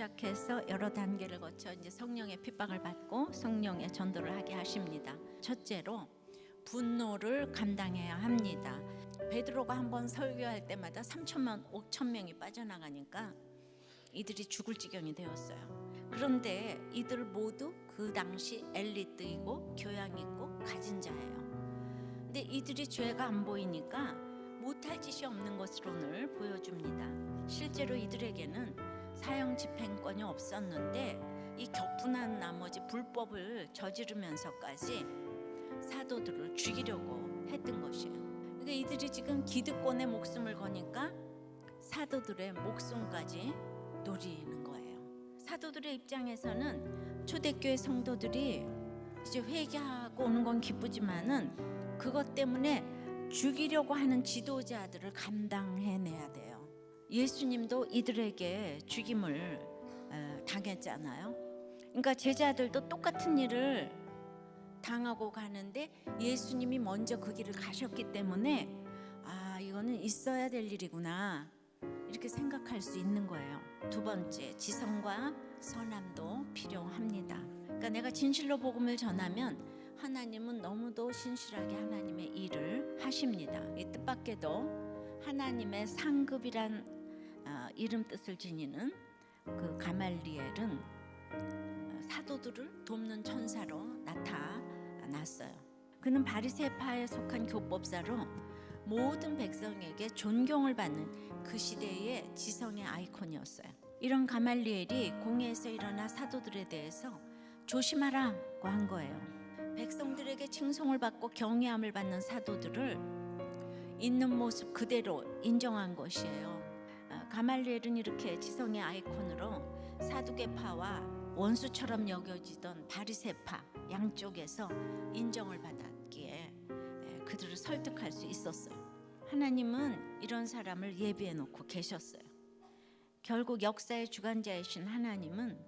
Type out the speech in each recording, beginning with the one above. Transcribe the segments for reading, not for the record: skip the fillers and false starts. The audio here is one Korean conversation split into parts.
시작해서 여러 단계를 거쳐 이제 성령의 핍박을 받고 성령의 전도를 하게 하십니다. 첫째로 분노를 감당해야 합니다. 베드로가 한번 설교할 때마다 3천만 5천 명이 빠져나가니까 이들이 죽을 지경이 되었어요. 그런데 이들 모두 그 당시 엘리트이고 교양 있고 가진 자예요. 근데 이들이 죄가 안 보이니까 못할 짓이 없는 것으로는 보여줍니다. 실제로 이들에게는 사형 집행권이 없었는데 이 격분한 나머지 불법을 저지르면서까지 사도들을 죽이려고 했던 것이에요. 그러니까 이들이 지금 기득권의 목숨을 거니까 사도들의 목숨까지 노리는 거예요. 사도들의 입장에서는 초대교회 성도들이 이제 회개하고 오는 건 기쁘지만은 그것 때문에 죽이려고 하는 지도자들을 감당해내야 돼요. 예수님도 이들에게 죽임을 당했잖아요. 그러니까 제자들도 똑같은 일을 당하고 가는데 예수님이 먼저 그 길을 가셨기 때문에 이거는 있어야 될 일이구나 이렇게 생각할 수 있는 거예요. 두 번째, 지성과 선함도 필요합니다. 그러니까 내가 진실로 복음을 전하면 하나님은 너무도 신실하게 하나님의 일을 하십니다. 이 뜻밖에도 하나님의 상급이란 이름 뜻을 지니는 그 가말리엘은 사도들을 돕는 천사로 나타났어요. 그는 바리새파에 속한 교법사로 모든 백성에게 존경을 받는 그 시대의 지성의 아이콘이었어요. 이런 가말리엘이 공회에서 일어나 사도들에 대해서 조심하라고 한 거예요. 백성들에게 칭송을 받고 경외함을 받는 사도들을 있는 모습 그대로 인정한 것이에요. 가말리엘은 이렇게 지성의 아이콘으로 사두개파와 원수처럼 여겨지던 바리새파 양쪽에서 인정을 받았기에 그들을 설득할 수 있었어요. 하나님은 이런 사람을 예비해 놓고 계셨어요. 결국 역사의 주관자이신 하나님은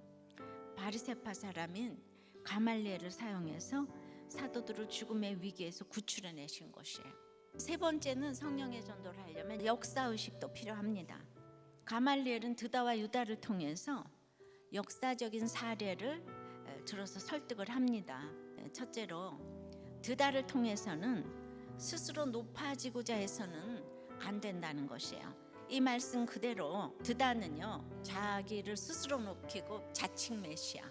바리새파 사람인 가말리엘을 사용해서 사도들을 죽음의 위기에서 구출해내신 것이에요. 세 번째는 성령의 전도를 하려면 역사의식도 필요합니다. 가말리엘은 드다와 유다를 통해서 역사적인 사례를 들어서 설득을 합니다. 첫째로 드다를 통해서는 스스로 높아지고자 해서는 안 된다는 것이에요. 이 말씀 그대로 드다는요 자기를 스스로 높이고 자칭 메시아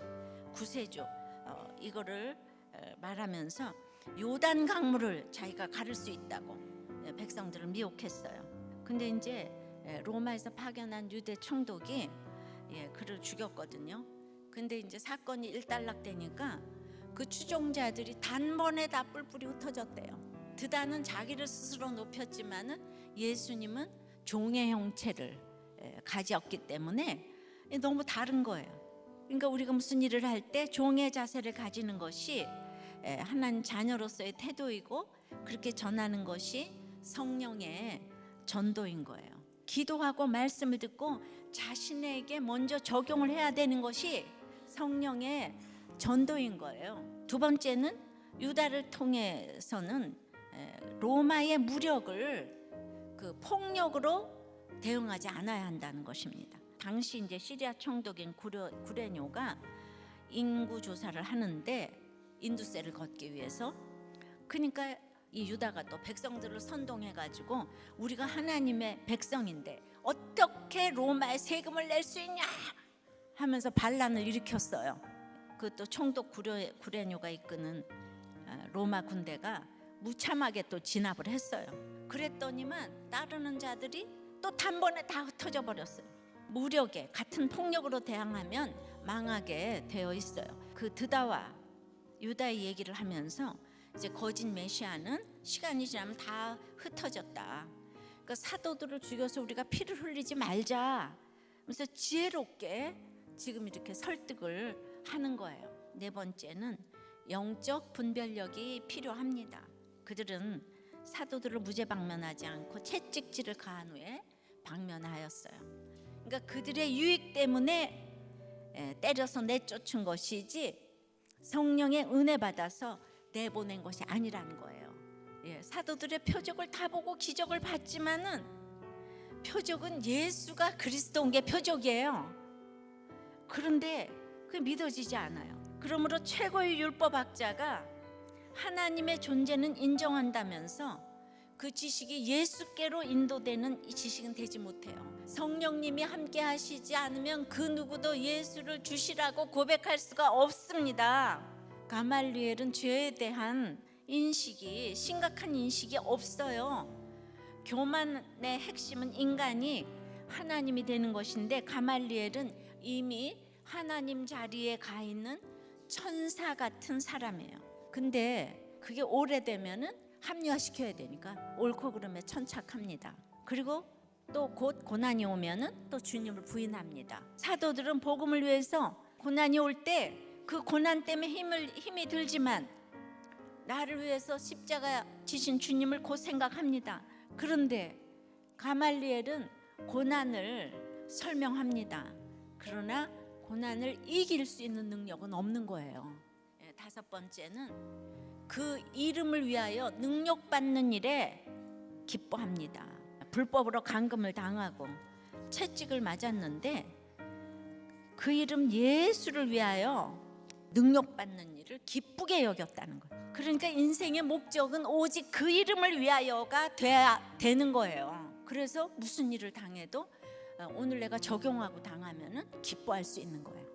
구세주 이거를 말하면서 요단 강물을 자기가 가를 수 있다고 백성들을 미혹했어요. 근데 이제 로마에서 파견한 유대 총독이 그를 죽였거든요. 근데 이제 사건이 일단락되니까 그 추종자들이 단번에 다 뿔뿔이 흩어졌대요. 드다는 자기를 스스로 높였지만은 예수님은 종의 형체를 가졌기 때문에 너무 다른 거예요. 그러니까 우리가 무슨 일을 할 때 종의 자세를 가지는 것이 하나님 자녀로서의 태도이고 그렇게 전하는 것이 성령의 전도인 거예요. 기도하고 말씀을 듣고 자신에게 먼저 적용을 해야 되는 것이 성령의 전도인 거예요. 두 번째는 유다를 통해서는 로마의 무력을 그 폭력으로 대응하지 않아야 한다는 것입니다. 당시 이제 시리아 총독인 구레뇨가 인구 조사를 하는데 인두세를 걷기 위해서 그러니까 이 유다가 또 백성들을 선동해 가지고 우리가 하나님의 백성인데 어떻게 로마에 세금을 낼 수 있냐 하면서 반란을 일으켰어요. 그 또 총독 구레뇨가 이끄는 로마 군대가 무참하게 또 진압을 했어요. 그랬더니만 따르는 자들이 또 단번에 다 흩어져 버렸어요. 무력에 같은 폭력으로 대항하면 망하게 되어 있어요. 그 드다와 유다의 얘기를 하면서 이제 거짓 메시아는 시간이 지나면 다 흩어졌다. 그러니까 사도들을 죽여서 우리가 피를 흘리지 말자. 그래서 지혜롭게 지금 이렇게 설득을 하는 거예요. 네 번째는 영적 분별력이 필요합니다. 그들은 사도들을 무죄 방면하지 않고 채찍질을 가한 후에 방면하였어요. 그러니까 그들의 유익 때문에 때려서 내쫓은 것이지 성령의 은혜 받아서 내보낸 것이 아니라는 거예요. 사도들의 표적을 다 보고 기적을 봤지만은 표적은 예수가 그리스도인 게 표적이에요. 그런데 그게 믿어지지 않아요. 그러므로 최고의 율법학자가 하나님의 존재는 인정한다면서 그 지식이 예수께로 인도되는 이 지식은 되지 못해요. 성령님이 함께 하시지 않으면 그 누구도 예수를 주시라고 고백할 수가 없습니다. 가말리엘은 죄에 대한 인식이, 심각한 인식이 없어요. 교만의 핵심은 인간이 하나님이 되는 것인데, 가말리엘은 이미 하나님 자리에 가 있는 천사 같은 사람이에요. 근데 그게 오래되면은 합리화시켜야 되니까 옳고 그름에 천착합니다. 그리고 또 곧 고난이 오면은 또 주님을 부인합니다. 사도들은 복음을 위해서 고난이 올 때 그 고난 때문에 힘이 들지만 나를 위해서 십자가 지신 주님을 곧 생각합니다. 그런데 가말리엘은 고난을 설명합니다. 그러나 고난을 이길 수 있는 능력은 없는 거예요. 다섯 번째는 그 이름을 위하여 능력받는 일에 기뻐합니다. 불법으로 감금을 당하고 채찍을 맞았는데 그 이름 예수를 위하여 능력받는 일을 기쁘게 여겼다는 거예요. 그러니까 인생의 목적은 오직 그 이름을 위하여가 돼야 되는 거예요. 그래서 무슨 일을 당해도 오늘 내가 적용하고 당하면은 기뻐할 수 있는 거예요.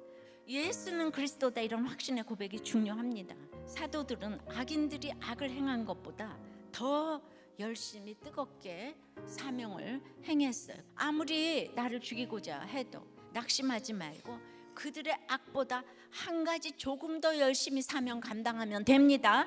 예수는 그리스도다, 이런 확신의 고백이 중요합니다. 사도들은 악인들이 악을 행한 것보다 더 열심히 뜨겁게 사명을 행했어요. 아무리 나를 죽이고자 해도 낙심하지 말고 그들의 악보다 한 가지 조금 더 열심히 사명 감당하면 됩니다.